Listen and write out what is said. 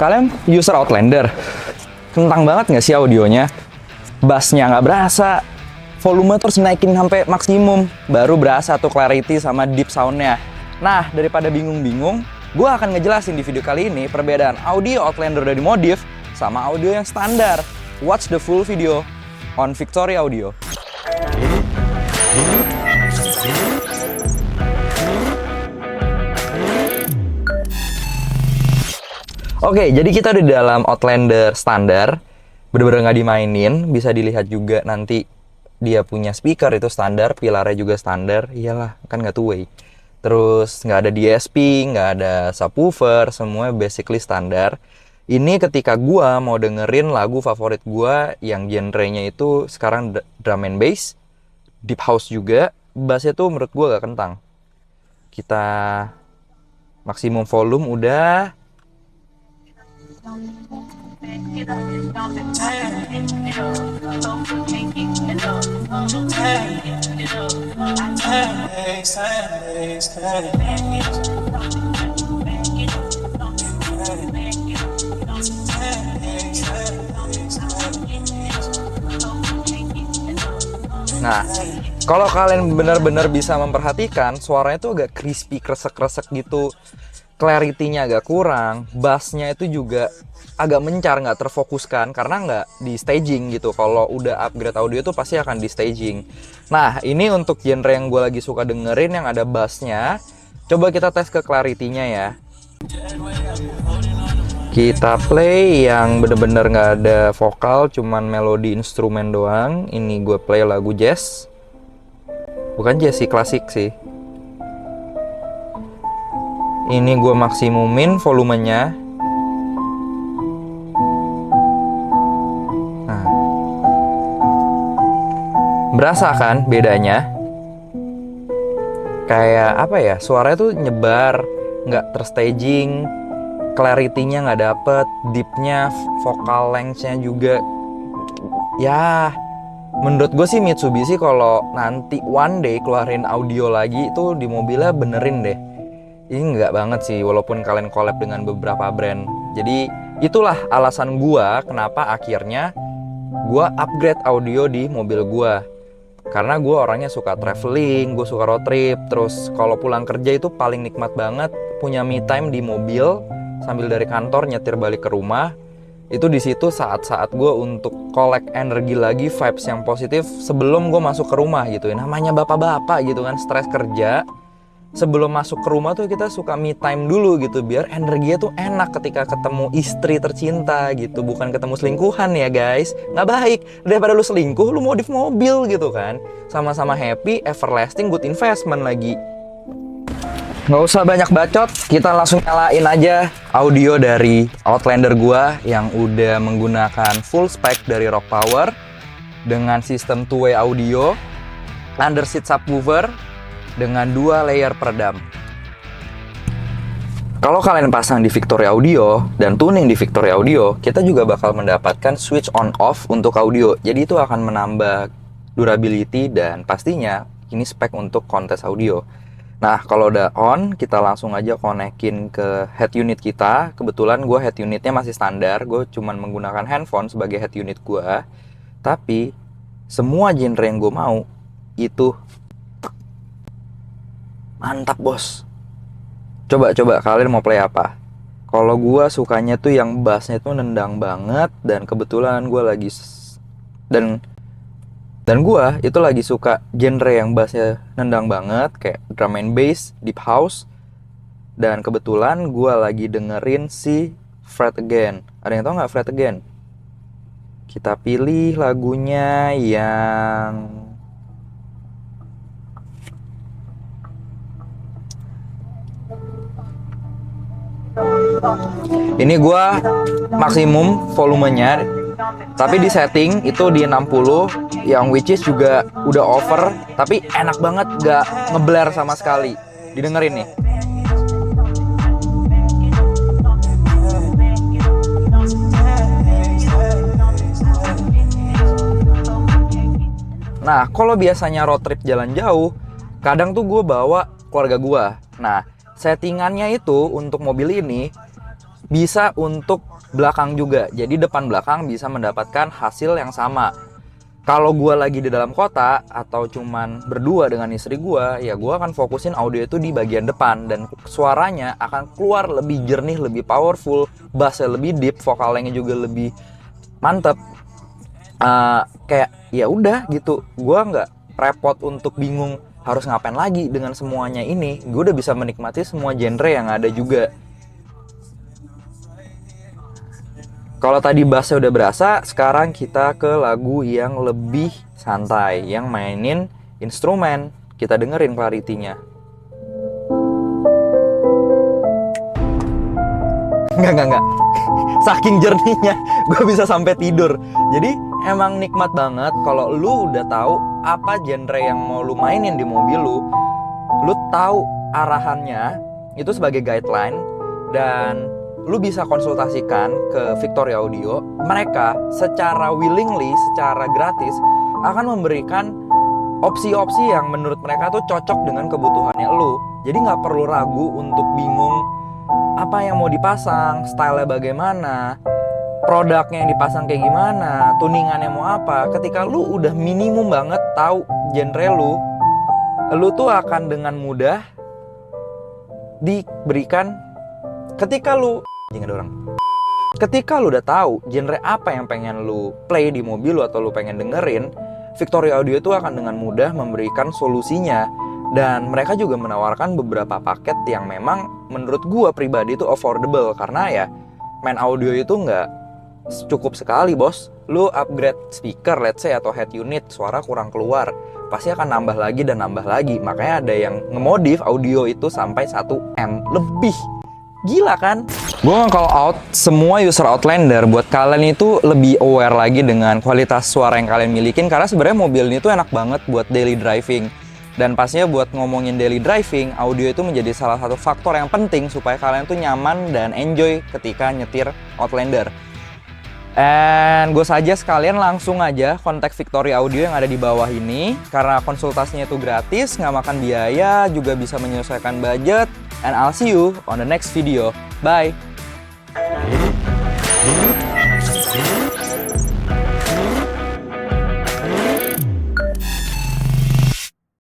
Kalian user Outlander, kentang banget nggak sih audionya? Bassnya nggak berasa, volume terus naikin sampai maksimum, baru berasa tuh clarity sama deep soundnya. Nah, daripada bingung-bingung, gue akan ngejelasin di video kali ini perbedaan audio Outlander dari modif sama audio yang standar. Watch the full video on Victoria Audio. Oke, jadi kita udah di dalam Outlander standar, bener-bener nggak dimainin. Bisa dilihat juga nanti dia punya speaker itu standar, pilarnya juga standar. Iyalah, kan nggak two-way. Terus nggak ada DSP, nggak ada subwoofer, semua basically standar. Ini ketika gua mau dengerin lagu favorit gua yang genrenya itu sekarang drum and bass, deep house juga, bassnya tuh menurut gua gak kentang. Kita maksimum volume udah. Nah, kalau kalian benar-benar bisa memperhatikan, suaranya tuh agak crispy, kresek-kresek gitu. Clarity-nya agak kurang, bass-nya itu juga agak mencar, nggak terfokuskan karena nggak di staging gitu. Kalau udah upgrade audio tuh pasti akan di staging. Nah, ini untuk genre yang gue lagi suka dengerin yang ada bass-nya. Coba kita tes ke clarity-nya ya. Kita play yang bener-bener nggak ada vokal, cuman melodi instrumen doang. Ini gue play lagu jazz. Bukan jazz sih, klasik sih. Ini gue maksimumin volumenya. Nah, berasa kan bedanya? Kayak apa ya? Suaranya tuh nyebar, nggak terstaging, clarity-nya nggak dapet, deep-nya, vokal length-nya juga. Ya, menurut gue sih Mitsubishi kalau nanti one day keluarin audio lagi itu di mobilnya benerin deh. Ini nggak banget sih, walaupun kalian collab dengan beberapa brand. Jadi itulah alasan gua kenapa akhirnya gua upgrade audio di mobil gua. Karena gua orangnya suka traveling, gua suka road trip. Terus kalau pulang kerja itu paling nikmat banget punya me time di mobil sambil dari kantor nyetir balik ke rumah. Itu di situ saat-saat gua untuk collect energi lagi, vibes yang positif sebelum gua masuk ke rumah gitu. Namanya bapak-bapak gitu kan, stres kerja. Sebelum masuk ke rumah tuh kita suka me time dulu gitu, biar energinya tuh enak ketika ketemu istri tercinta gitu, bukan ketemu selingkuhan ya guys. Nggak baik, daripada lu selingkuh lu modif mobil gitu kan. Sama-sama happy, everlasting, good investment lagi. Nggak usah banyak bacot, kita langsung nyalain aja audio dari Outlander gua yang udah menggunakan full spec dari Rock Power dengan sistem two-way audio, underseat subwoofer, dengan 2 layer peredam. Kalau kalian pasang di Victoria Audio dan tuning di Victoria Audio, kita juga bakal mendapatkan switch on off untuk audio. Jadi itu akan menambah durability dan pastinya ini spek untuk kontes audio. Nah, kalau udah on, kita langsung aja konekin ke head unit kita. Kebetulan gue head unitnya masih standar, gue cuman menggunakan handphone sebagai head unit gue. Tapi semua genre yang gue mau itu mantap bos. Coba kalian mau play apa? Kalau gua sukanya tuh yang bassnya tuh nendang banget, dan kebetulan gua lagi dan gua itu lagi suka genre yang bassnya nendang banget kayak drum and bass, deep house. Dan kebetulan gua lagi dengerin si Fret Again. Ada yang tahu nggak Fret Again? Kita pilih lagunya yang ini gua maksimum volumenya, tapi di setting itu di 60, yang which is juga udah over, tapi enak banget, gak ngeblare sama sekali. Didengerin nih. Nah, kalau biasanya road trip jalan jauh, kadang tuh gue bawa keluarga gue. Nah, settingannya itu untuk mobil ini bisa untuk belakang juga. Jadi depan belakang bisa mendapatkan hasil yang sama. Kalau gue lagi di dalam kota atau cuman berdua dengan istri gue, ya gue akan fokusin audio itu di bagian depan dan suaranya akan keluar lebih jernih, lebih powerful, bassnya lebih deep, vokalnya juga lebih mantep. Kayak ya udah gitu, gue nggak repot untuk bingung harus ngapain lagi dengan semuanya ini. Gue udah bisa menikmati semua genre yang ada juga. Kalau tadi bassnya udah berasa, sekarang kita ke lagu yang lebih santai, yang mainin instrumen. Kita dengerin clarity-nya. Enggak. Saking jernihnya, gue bisa sampai tidur. Jadi emang nikmat banget kalau lu udah tahu apa genre yang mau lu mainin di mobil lu tahu arahannya itu sebagai guideline, dan lu bisa konsultasikan ke Victoria Audio. Mereka secara willingly, secara gratis akan memberikan opsi-opsi yang menurut mereka tuh cocok dengan kebutuhannya lu. Jadi nggak perlu ragu untuk bingung apa yang mau dipasang, stylenya bagaimana, produknya yang dipasang kayak gimana, tuningannya mau apa. Ketika lu udah minimum banget tahu genre lu tuh akan dengan mudah diberikan ketika lu udah tahu genre apa yang pengen lu play di mobil lu atau lu pengen dengerin, Victoria Audio itu akan dengan mudah memberikan solusinya. Dan mereka juga menawarkan beberapa paket yang memang menurut gua pribadi itu affordable, karena ya main audio itu nggak cukup sekali bos. Lu upgrade speaker let's say atau head unit, suara kurang keluar, pasti akan nambah lagi dan nambah lagi. Makanya ada yang ngemodif audio itu sampai 1M lebih. Gila kan? Gue nge-call out semua user Outlander buat kalian itu lebih aware lagi dengan kualitas suara yang kalian milikin, karena sebenarnya mobil ini tuh enak banget buat daily driving. Dan pastinya buat ngomongin daily driving, audio itu menjadi salah satu faktor yang penting supaya kalian tuh nyaman dan enjoy ketika nyetir Outlander. And gue saja sekalian langsung aja kontak Victoria Audio yang ada di bawah ini, karena konsultasinya itu gratis, nggak makan biaya, juga bisa menyesuaikan budget. And I'll see you on the next video. Bye!